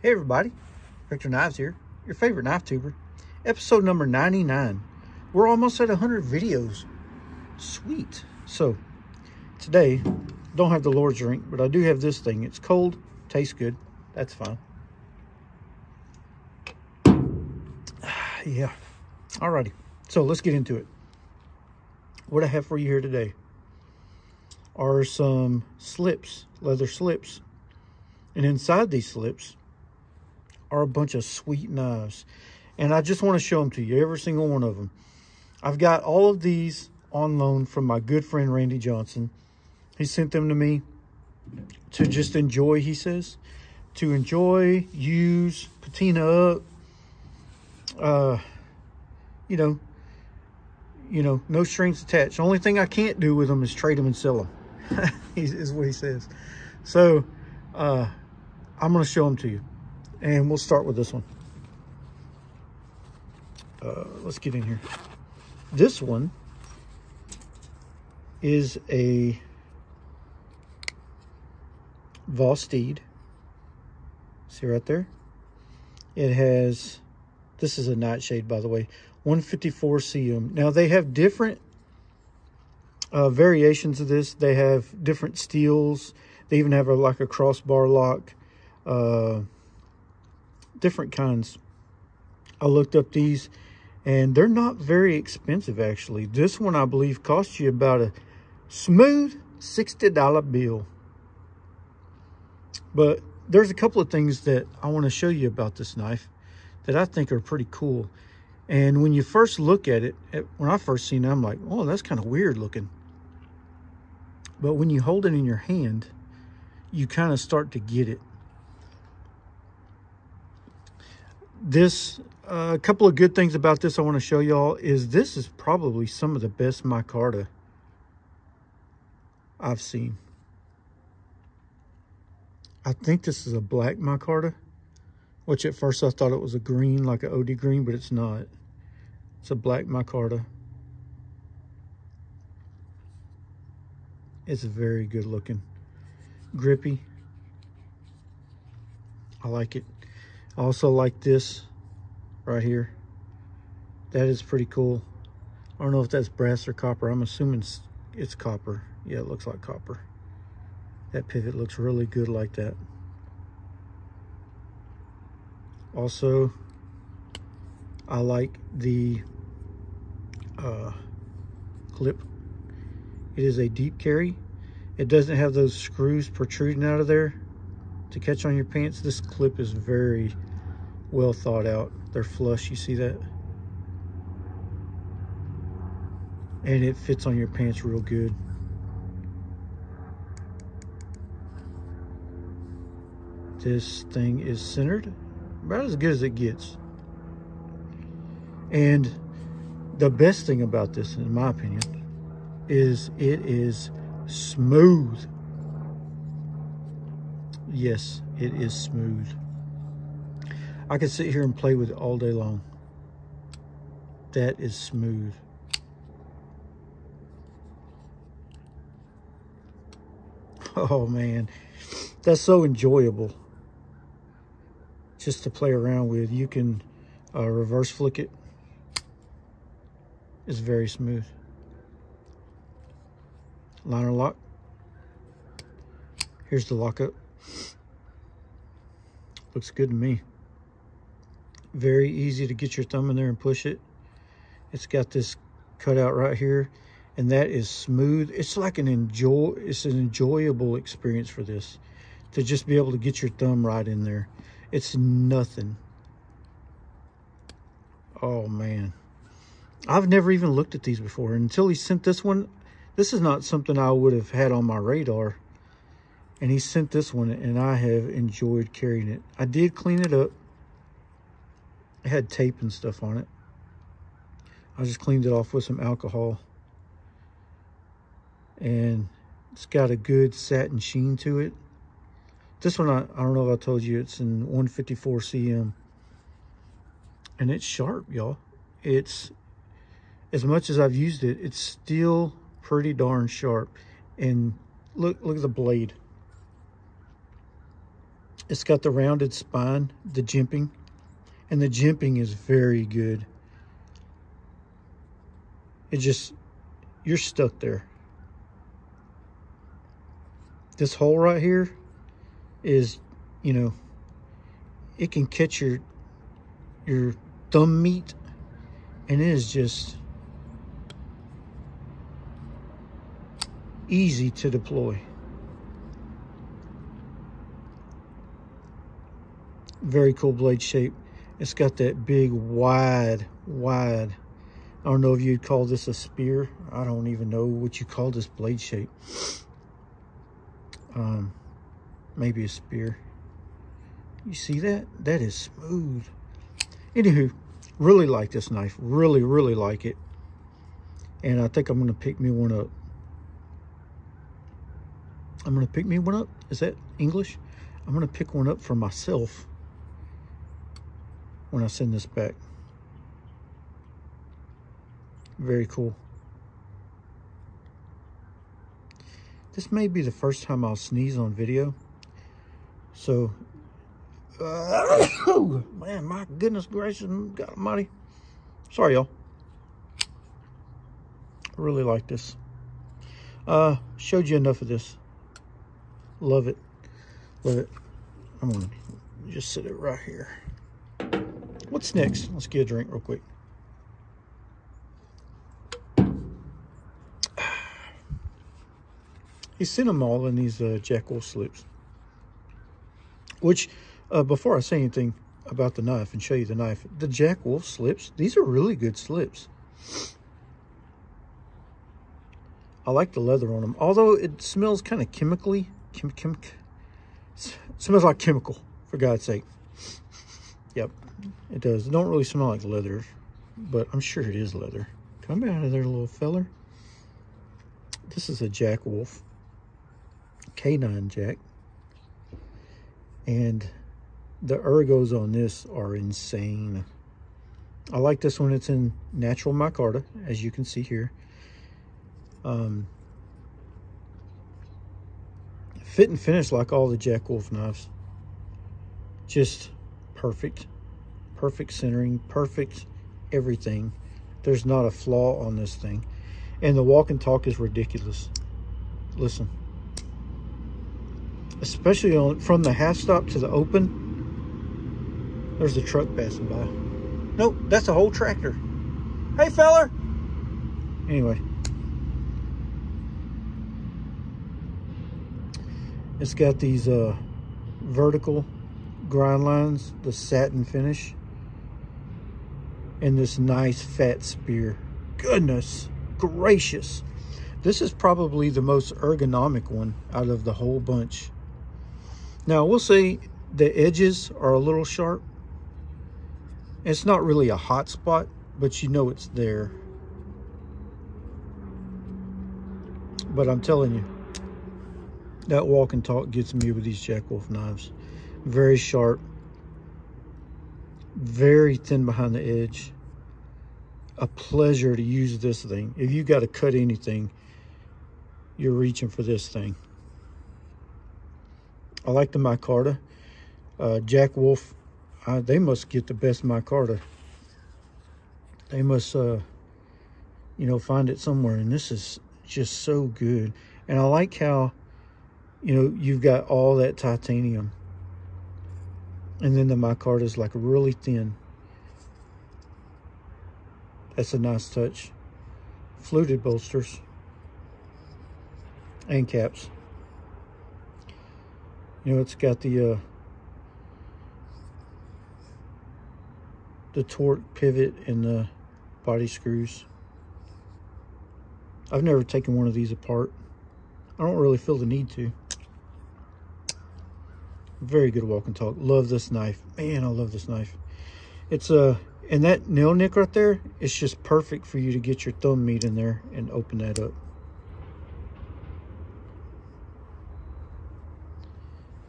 Hey everybody, Richter Knives here, your favorite knife tuber. Episode number 99. We're almost at 100 videos. Sweet. So, today, don't have the Lord's drink, but I do have this thing. It's cold, tastes good. That's fine. Yeah. Alrighty. So, let's get into it. What I have for you here today are some slips, leather slips. And inside these slips are a bunch of sweet knives, and I just want to show them to you, every single one of them. I've got all of these on loan from my good friend Randy Johnson. He sent them to me to just enjoy, he says, to enjoy, use, patina up, you know, no strings attached. The only thing I can't do with them is trade them and sell them. Is what he says. So I'm going to show them to you. And we'll start with this one. Let's get in here. This one is a VSTE. See right there? It has, this is a nightshade, by the way, 154 cm. Now they have different variations of this. They have different steels. They even have like a crossbar lock. Different kinds. I looked up these and they're not very expensive actually. This one I believe costs you about a smooth $60 bill. But there's a couple of things that I want to show you about this knife that I think are pretty cool. And when you first look at it, when I first seen it, I'm like, oh, that's kind of weird looking. But when you hold it in your hand, you kind of start to get it. This, a couple of good things about this I want to show y'all is this is probably some of the best micarta I've seen. I think this is a black micarta, which at first I thought it was a green, like an OD green, but it's not. It's a black micarta. It's very good looking. Grippy. I like it. I also like this right here. That is pretty cool. I don't know if that's brass or copper. I'm assuming it's copper. Yeah, it looks like copper. That pivot looks really good like that. Also, I like the clip. It is a deep carry. It doesn't have those screws protruding out of there to catch on your pants. This clip is very well thought out. They're flush, you see that? And it fits on your pants real good. This thing is centered, about as good as it gets. And the best thing about this, in my opinion, is it is smooth. Yes, it is smooth. I could sit here and play with it all day long. That is smooth. Oh man, that's so enjoyable just to play around with. You can reverse flick it. It's very smooth. Liner lock. Here's the lockup. Looks good to me. Very easy to get your thumb in there and push it. It's got this cutout right here, and that is smooth. It's like an enjoyable experience for this, to just be able to get your thumb right in there. It's nothing. Oh man, I've never even looked at these before until he sent this one. This is not something I would have had on my radar. And he sent this one, and I have enjoyed carrying it. I did clean it up. It had tape and stuff on it. I just cleaned it off with some alcohol. And it's got a good satin sheen to it. This one, I don't know if I told you, it's in 154 cm. And it's sharp, y'all. It's, as much as I've used it, it's still pretty darn sharp. And look at the blade. It's got the rounded spine, the jimping, and the jimping is very good. It just, you're stuck there. This hole right here is, you know, it can catch your thumb meat, and it is just easy to deploy. Very cool blade shape. It's got that big wide, I don't know if you'd call this a spear. I don't even know what you call this blade shape. Maybe a spear. You see that? That is smooth. Anywho, really like this knife. Really, really like it. And I think I'm going to pick me one up. I'm going to pick me one up. Is that English? I'm going to pick one up for myself when I send this back. Very cool. This may be the first time I'll sneeze on video. So, man, my goodness gracious, God almighty. Sorry, y'all. I really like this. Showed you enough of this. Love it. Love it. I'm going to just sit it right here. What's next? Let's get a drink real quick. He sent them all in these Jack Wolf slips. Which, before I say anything about the knife and show you the knife, the Jack Wolf slips, these are really good slips. I like the leather on them. Although it smells kind of chemically. Smells like chemical, for God's sake. Yep, it does. It don't really smell like leather, but I'm sure it is leather. Come out of there, little feller. This is a Jack Wolf. K9 Jack. And the ergos on this are insane. I like this one. It's in natural micarta, as you can see here. Fit and finish like all the Jack Wolf knives. Just perfect. Perfect centering, perfect everything. There's not a flaw on this thing. And the walk and talk is ridiculous. Listen. Especially from the half stop to the open. There's a truck passing by. Nope, that's a whole tractor. Hey, feller. Anyway. It's got these vertical grind lines, the satin finish, and this nice fat spear. Goodness gracious. This is probably the most ergonomic one out of the whole bunch. Now, I will say the edges are a little sharp. It's not really a hot spot, but you know it's there. But I'm telling you, that walk and talk gets me with these Jack Wolf knives. Very sharp. Very thin behind the edge. A pleasure to use this thing. If you got to cut anything, you're reaching for this thing. I like the micarta. Jack Wolf, they must get the best micarta. They must, you know, find it somewhere. And this is just so good. And I like how, you know, you've got all that titanium. And then the micarta is like really thin. That's a nice touch. Fluted bolsters. And caps. You know, it's got the torque pivot and the body screws. I've never taken one of these apart. I don't really feel the need to. Very good walk and talk. Love this knife. Man, I love this knife. It's and that nail nick right there, it's just perfect for you to get your thumb meat in there and open that up.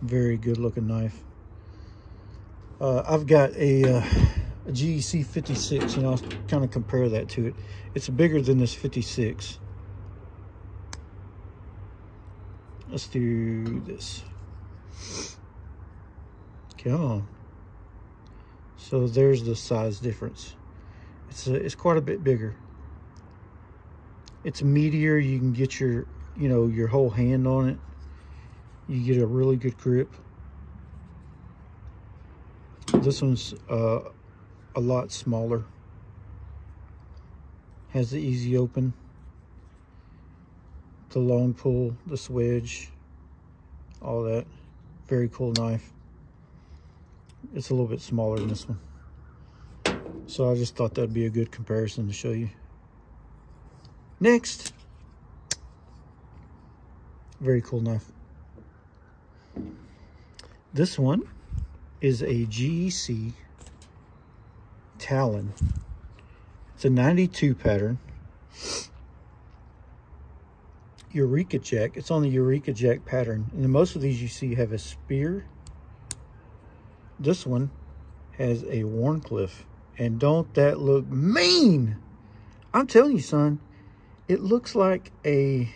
Very good looking knife. I've got a GEC 56, and I'll kind of compare that to it. It's bigger than this 56. Let's do this. Come on. So there's the size difference. It's quite a bit bigger. It's meatier. You can get your, your whole hand on it. You get a really good grip. This one's a lot smaller. Has the easy open, the long pull, the swedge, all that. Very cool knife. It's a little bit smaller than this one. So I just thought that'd be a good comparison to show you. Next. Very cool knife. This one is a GEC Talon. It's a 92 pattern. Eureka Jack. It's on the Eureka Jack pattern. And most of these you see have a spear. This one has a Wharncliffe. And don't that look mean? I'm telling you, son. It looks like it's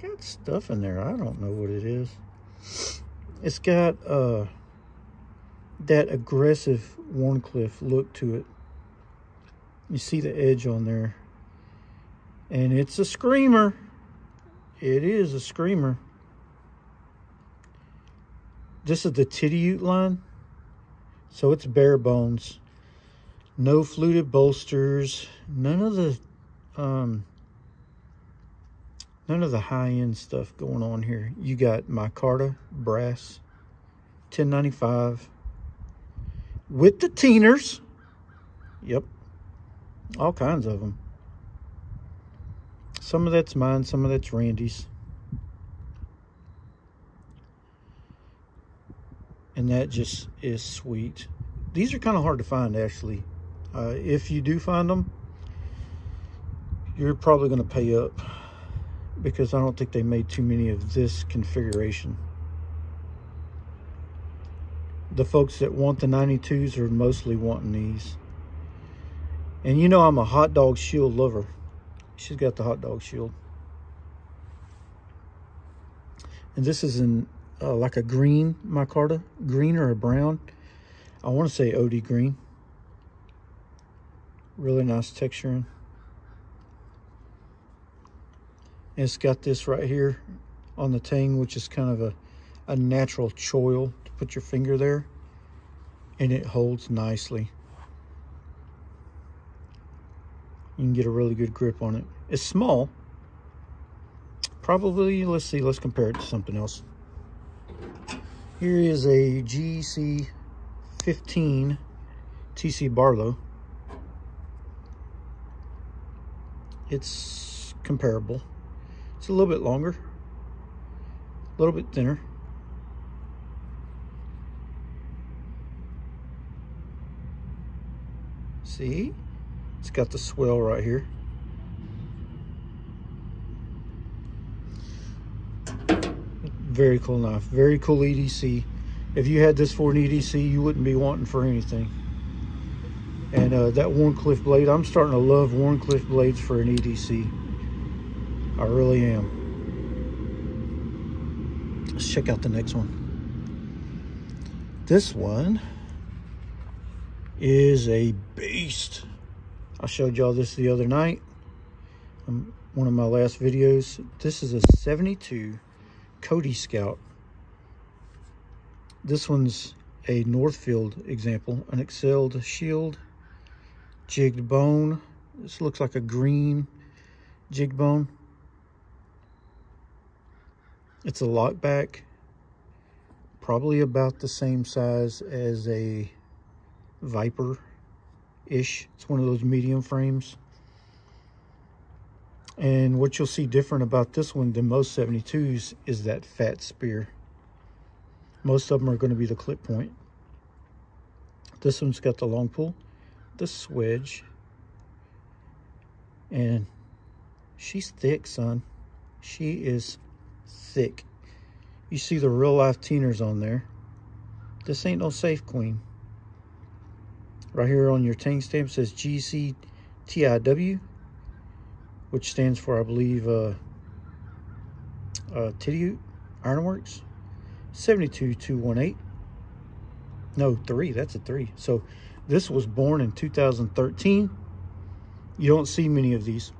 got stuff in there. I don't know what it is. It's got that aggressive Wharncliffe look to it. You see the edge on there. And it's a screamer. It is a screamer. This is the Titty line. So it's bare bones. No fluted bolsters. None of the high-end stuff going on here. You got micarta, brass, 1095 with the teeners. Yep. All kinds of them. Some of that's mine, some of that's Randy's. And that just is sweet. These are kind of hard to find, actually. If you do find them, you're probably going to pay up, because I don't think they made too many of this configuration. The folks that want the 92s are mostly wanting these. And you know I'm a hot dog shield lover. She's got the hot dog shield. And this is in like a green micarta, green or a brown. I want to say OD green. Really nice texturing. And it's got this right here on the tang, which is kind of a natural choil to put your finger there. And it holds nicely. You can get a really good grip on it. It's small. Probably, let's see, let's compare it to something else. Here is a GC 15 TC Barlow. It's comparable. It's a little bit longer, a little bit thinner. See? It's got the swell right here. Very cool knife. Very cool EDC. If you had this for an EDC, you wouldn't be wanting for anything. And that Wharncliffe blade, I'm starting to love Wharncliffe blades for an EDC. I really am. Let's check out the next one. This one is a beast. I showed y'all this the other night. One of my last videos. This is a 72 Cody Scout. This one's a Northfield example, an excelled shield, jigged bone. This looks like a green jigged bone. It's a lockback, probably about the same size as a Viper-ish. It's one of those medium frames. And what you'll see different about this one than most 72s is that fat spear. Most of them are going to be the clip point. This one's got the long pull, the swedge, and she's thick, son. She is thick. You see the real life teeners on there. This ain't no safe queen. Right here on your tang stamp says GCTIW, which stands for, I believe, Titty Ironworks. 72218. No, 3. That's a 3. So this was born in 2013. You don't see many of these.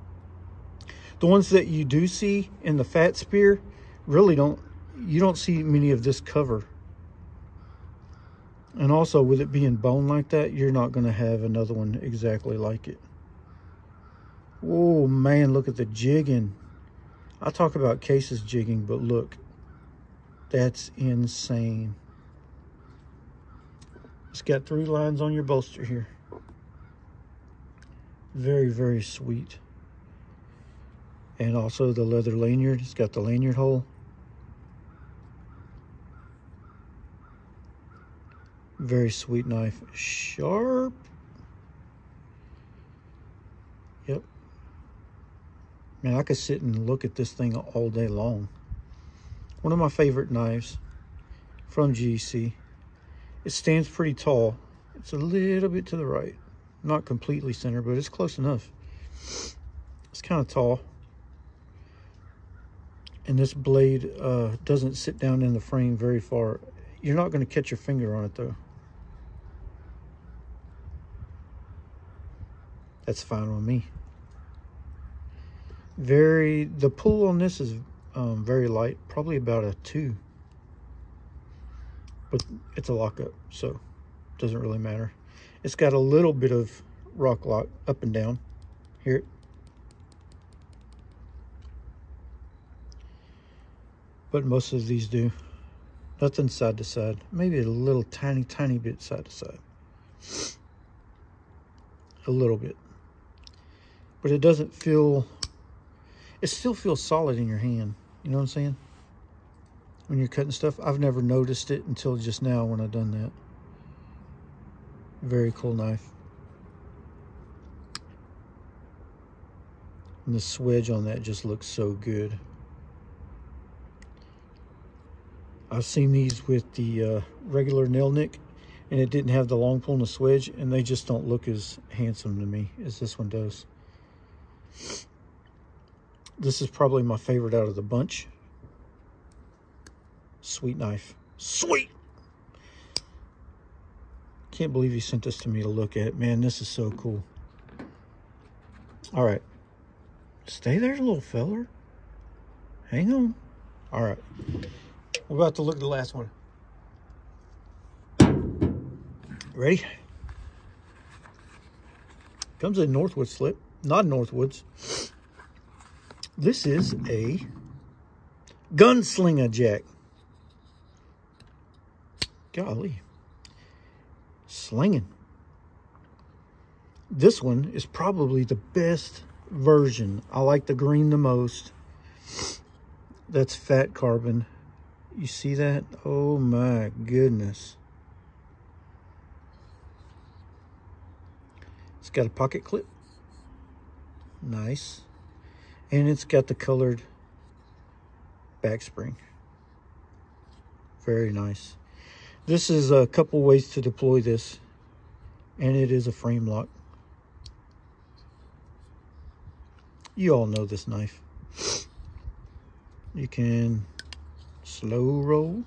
The ones that you do see in the Fat Spear really you don't see many of this cover. And also, with it being bone like that, you're not going to have another one exactly like it. Oh man, look at the jigging. I talk about cases jigging, but look, that's insane. It's got 3 lines on your bolster here. Very, very sweet. And also the leather lanyard. It's got the lanyard hole. Very sweet knife. Sharp. Yep. Man, I could sit and look at this thing all day long. One of my favorite knives from GEC. It stands pretty tall. It's a little bit to the right. Not completely center, but it's close enough. It's kind of tall. And this blade doesn't sit down in the frame very far. You're not going to catch your finger on it though. That's fine with me. The pull on this is very light, probably about a 2. But it's a lockup, so it doesn't really matter. It's got a little bit of rock lock up and down. Here. But most of these do. Nothing side to side. Maybe a little tiny bit side to side. A little bit. But it doesn't feel... It still feels solid in your hand. You know what I'm saying? When you're cutting stuff. I've never noticed it until just now when I've done that. Very cool knife. And the swedge on that just looks so good. I've seen these with the regular nail nick, and it didn't have the long pull and the swedge, and they just don't look as handsome to me as this one does. This is probably my favorite out of the bunch. Sweet knife. Sweet! Can't believe he sent this to me to look at. Man, this is so cool. All right. Stay there, little feller. Hang on. All right. We're about to look at the last one. Ready? Comes in Northwood slip. Not Northwoods. This is a Gunslinger Jack. Golly. Slinging. This one is probably the best version. I like the green the most. That's fat carbon. You see that? Oh my goodness. It's got a pocket clip. Nice. And it's got the colored back spring. Very nice. This is a couple ways to deploy this. And it is a frame lock. You all know this knife. You can slow roll.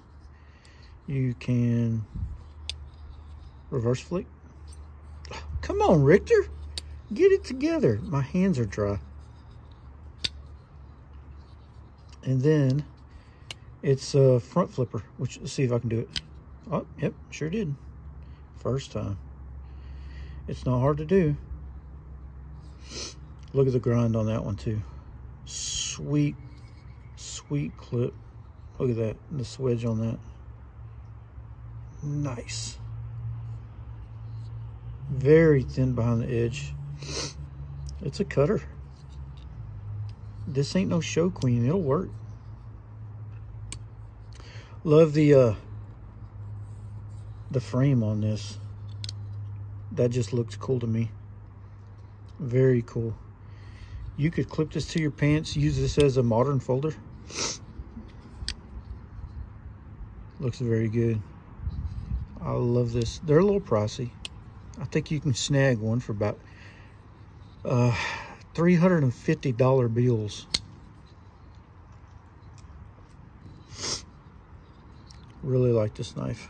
You can reverse flick. Come on, Richter. Get it together. My hands are dry. And then it's a front flipper, which, let's see if I can do it. Oh, yep, sure did. First time. It's not hard to do. Look at the grind on that one too. Sweet, sweet clip. Look at that, the swedge on that. Nice. Very thin behind the edge. It's a cutter. This ain't no show queen. It'll work. Love the frame on this. That just looks cool to me. Very cool. You could clip this to your pants. Use this as a modern folder. Looks very good. I love this. They're a little pricey. I think you can snag one for about $350 bills. Really like this knife.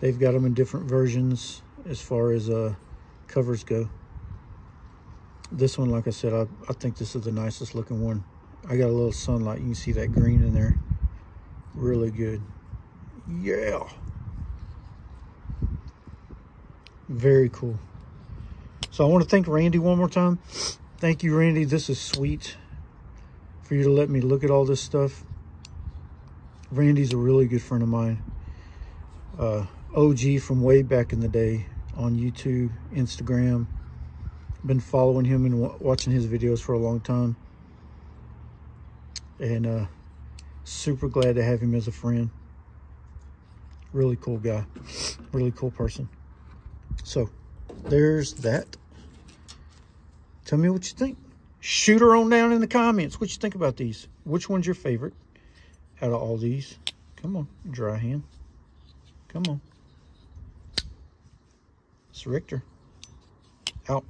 They've got them in different versions as far as covers go. This one, like I said, I think this is the nicest looking one. I got a little sunlight. You can see that green in there. Really good. Yeah. Very cool. So I want to thank Randy one more time. Thank you, Randy. This is sweet for you to let me look at all this stuff. Randy's a really good friend of mine. OG from way back in the day on YouTube, Instagram. Been following him and watching his videos for a long time. And super glad to have him as a friend. Really cool guy. Really cool person. So, there's that. Tell me what you think. Shoot her on down in the comments. What you think about these? Which one's your favorite out of all these? Come on, dry hand. Come on. It's Richter. Out.